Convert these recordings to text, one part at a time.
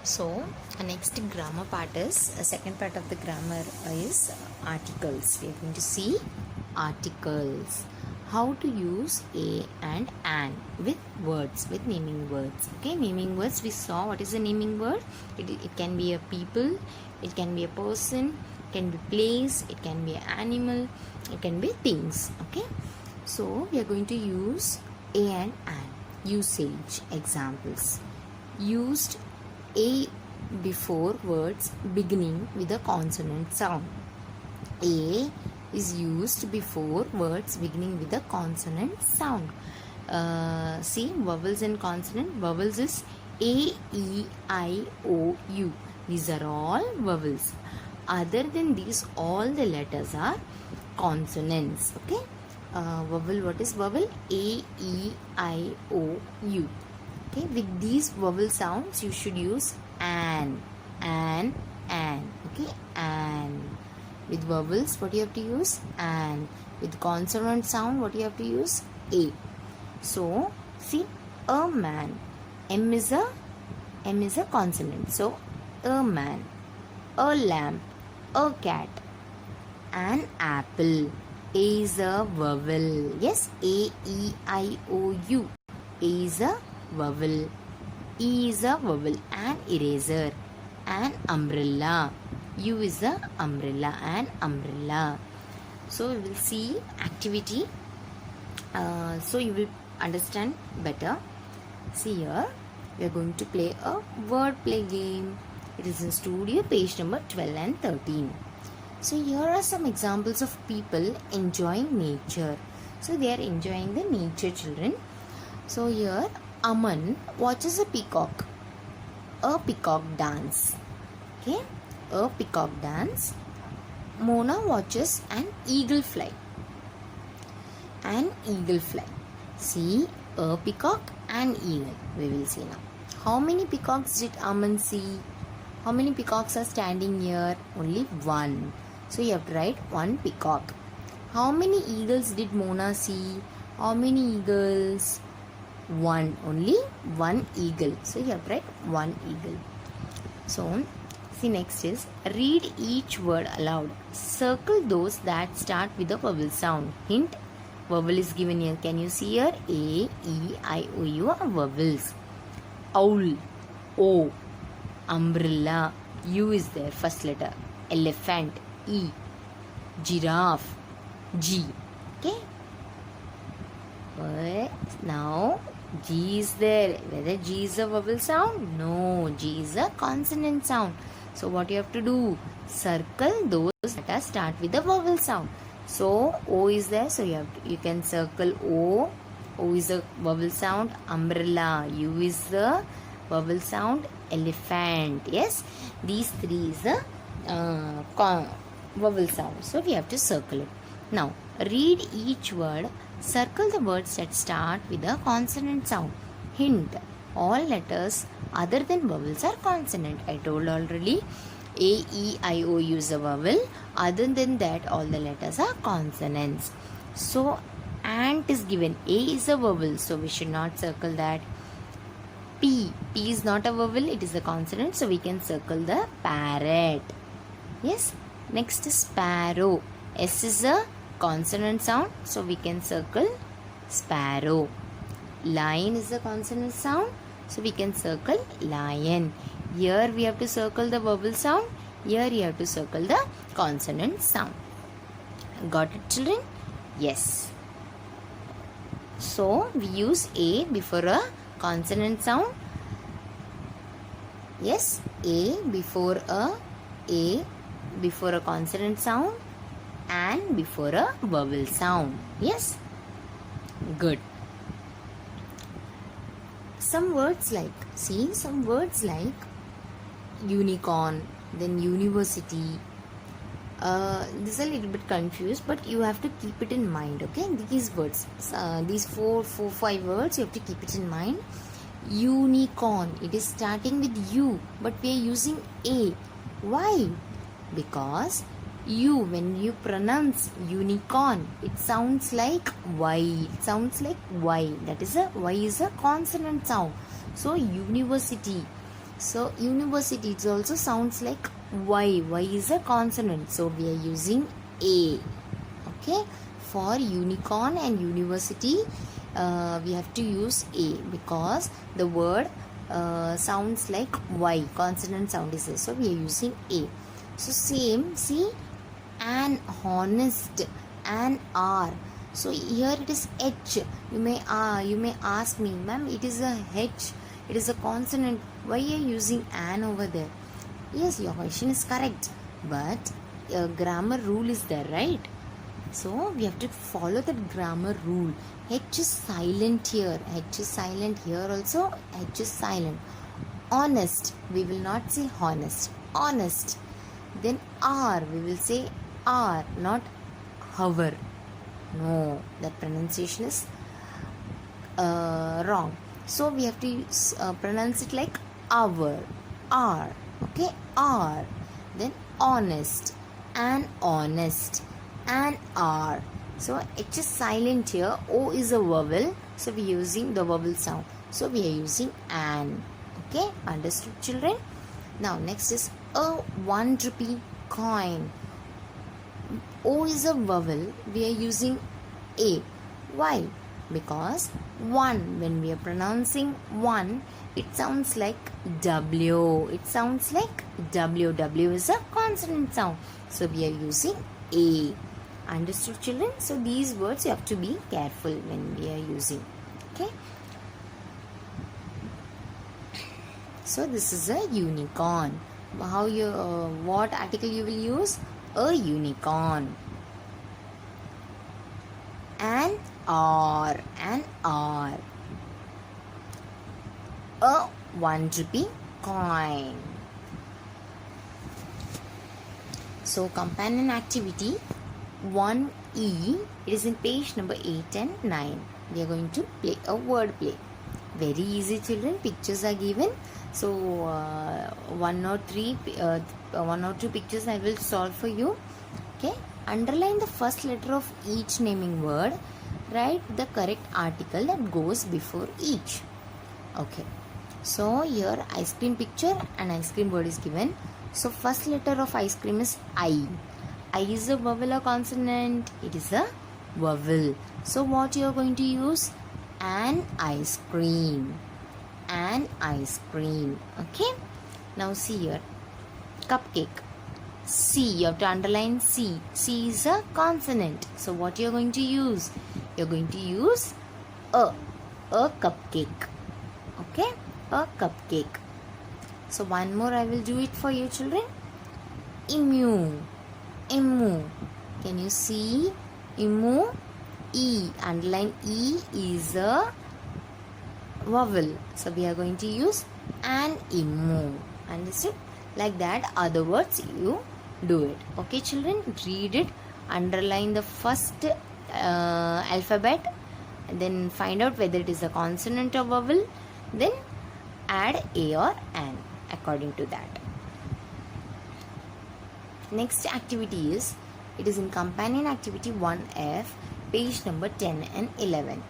So, next grammar part is second part of the grammar is articles. We are going to see articles. How to use a and an with words, with naming words. Okay, naming words. We saw what is a naming word. It can be a people, it can be a person, it can be place, it can be an animal, it can be things. Okay, so we are going to use a and an. Usage examples. Used a before words beginning with a consonant sound. A is used before words beginning with a consonant sound. See, vowels and consonant. Vowels is A, E, I, O, U. These are all vowels. Other than these, all the letters are consonants. Okay. Vowel, what is vowel? A, E, I, O, U. Okay, with these vowel sounds, you should use an. Okay, an. With vowels, what you have to use? An. With consonant sound, what you have to use? A. So, see, a man. M is a consonant. So, a man. A lamp. A cat. An apple. A is a vowel. Yes, A, E, I, O, U. A is a vowel. E is a vowel. An eraser. An umbrella. U is a umbrella. An umbrella. So we will see activity. So you will understand better. See here, we are going to play a word play game. It is in studio, page number 12 and 13. So here are some examples of people enjoying nature. So they are enjoying the nature, children. So here, Aman watches a peacock dance. Okay, a peacock dance. Mona watches an eagle fly. See, a peacock and eagle. We will see now. How many peacocks did Aman see? How many peacocks are standing here? Only one. So you have to write one peacock. How many eagles did Mona see? How many eagles? One. Only one eagle. So you have to write one eagle. So see, next is read each word aloud. Circle those that start with a vowel sound. Hint, vowel is given here. Can you see here? A, E, I, O, U are vowels. Owl, O. Umbrella, U is there, first letter. Elephant, E. Giraffe, G. Okay. Now G is there. Whether G is a vowel sound? No, G is a consonant sound. So what you have to do? Circle those that start with a vowel sound. So O is there. So you can circle O. O is a vowel sound. Umbrella. U is the vowel sound. Elephant. Yes, these three is the vowel sound. So we have to circle it. Now read each word. Circle the words that start with a consonant sound. Hint, all letters other than vowels are consonant. I told already. A, E, I, O, U is a vowel. Other than that, all the letters are consonants. So ant is given. A is a vowel. So we should not circle that. P is not a vowel. It is a consonant. So we can circle the parrot. Yes. Next is sparrow. S is a consonant sound, so we can circle sparrow. Lion is a consonant sound, so we can circle lion. Here we have to circle the vowel sound. Here you have to circle the consonant sound. Got it, children? Yes. So we use A before a consonant sound. Yes, A before a consonant sound. And before a vowel sound. Yes, good. Some words like unicorn, then university. This is a little bit confused, but you have to keep it in mind. Okay, these words, these five words, you have to keep it in mind. Unicorn, it is starting with U, but we are using A. Why? Because U, when you pronounce unicorn, it sounds like Y. That is Y is a consonant sound. So university. So university, it also sounds like y. Y is a consonant, so we are using a. Okay, for unicorn and university, we have to use a because the word sounds like y, consonant sound is there, so we are using a. So same, see, an honest, an r. So here it is h. You may ask me, ma'am, it is a h, it is a consonant, why are you using an over there? Yes, your question is correct, but grammar rule is there, right? So we have to follow that grammar rule. H is silent here, H is silent here also, H is silent. Honest, we will not say honest, honest. Then R, we will say R, not hover. No, that pronunciation is wrong. So we have to pronounce it like our, R. Okay, R. Then honest, and honest, and R. So H is silent here, O is a vowel, so we are using the vowel sound. So we are using an. Okay, understood, children? Now next is a 1 rupee coin. O is a vowel, we are using A. Why? Because 1, when we are pronouncing 1, it sounds like W. It sounds like W. W is a consonant sound, so we are using A. Understood, children? So these words you have to be careful when we are using. Okay. So this is a unicorn. How you what article you will use? A unicorn. An R. An R. A 1 rupee coin. So companion activity 1E, it is in page number 8 and 9. We are going to play a word play. Very easy, children. Pictures are given. So one or two pictures I will solve for you. Okay. Underline the first letter of each naming word. Write the correct article that goes before each. Okay. So here ice cream picture and ice cream word is given. So first letter of ice cream is I. I is a vowel or consonant? It is a vowel. So what you are going to use? An ice cream. An ice cream. Okay. Now see here. Cupcake. C. You have to underline C. C is a consonant. So what you are going to use? You are going to use a. A cupcake. Okay. A cupcake. So one more I will do it for you, children. Emu. Emu. Can you see? Emu. E. Underline E is a vowel. So we are going to use an emu. Understood? Like that, other words you do it. Okay, children? Read it. Underline the first alphabet. Then find out whether it is a consonant or vowel. Then add a or an according to that. Next activity is, it is in companion activity 1F, page number 10 and 11.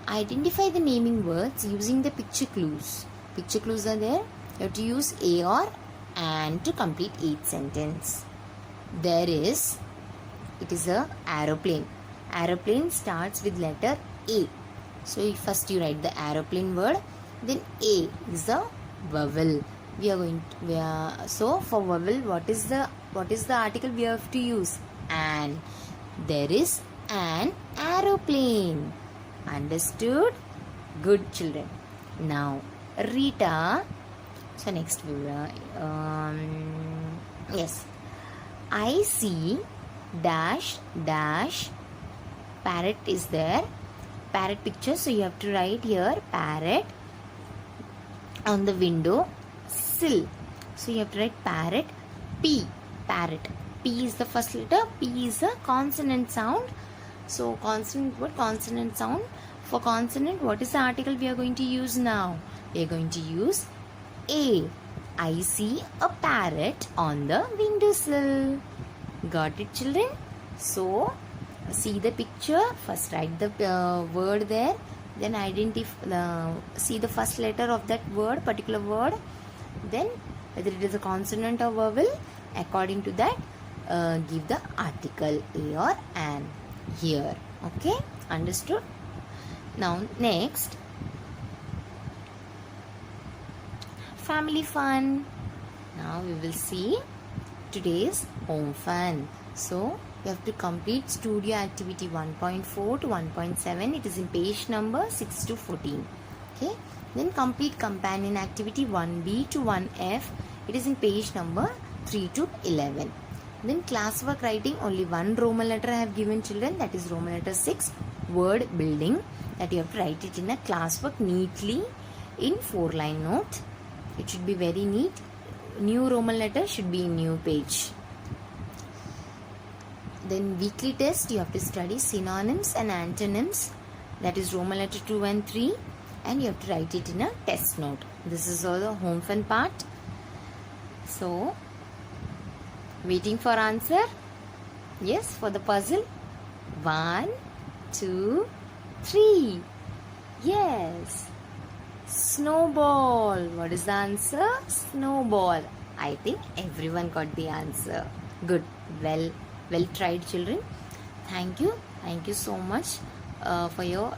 Identify the naming words using the picture clues. Picture clues are there. You have to use a or an to complete each sentence. There is, it is a aeroplane. Aeroplane starts with letter A. So first you write the aeroplane word. Then A is a vowel. So for vowel, what is the article we have to use? An. There is an aeroplane. Understood? Good, children. Now Rita. So next we will yes. I see dash dash parrot is there. Parrot picture. So you have to write here parrot on the window sill. So you have to write parrot. P. Parrot. P is the first letter. P is a consonant sound. So consonant word, consonant sound. For consonant, what is the article we are going to use now? We are going to use A. I see a parrot on the windowsill. Got it, children? So see the picture. First write the word there. Then see the first letter of that word, particular word. then whether it is a consonant or vowel, according to that give the article a or an here. Okay, understood? Now next, family fun. Now we will see today's home fun. So you have to complete studio activity 1.4 to 1.7. It is in page number 6 to 14. Okay, then complete companion activity 1B to 1F. It is in page number 3 to 11. Then classwork writing, only one Roman letter I have given children, that is Roman letter 6, word building, that you have to write it in a classwork neatly in 4-line note. It should be very neat. New Roman letter should be in new page. Then weekly test, you have to study synonyms and antonyms, that is Roman letter 2 and 3, and you have to write it in a test note. This is all the home fun part. So waiting for answer? Yes, for the puzzle. 1, 2, 3. Yes. Snowball. What is the answer? Snowball. I think everyone got the answer. Good. Well tried, children. Thank you. Thank you so much for your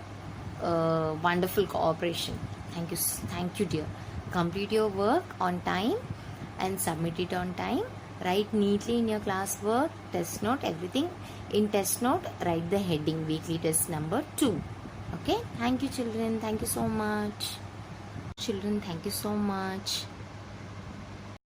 wonderful cooperation. Thank you, dear. Complete your work on time and submit it on time. Write neatly in your classwork, test note, everything. In test note, write the heading weekly test number 2. Okay? Thank you, children. Thank you so much. Children, thank you so much.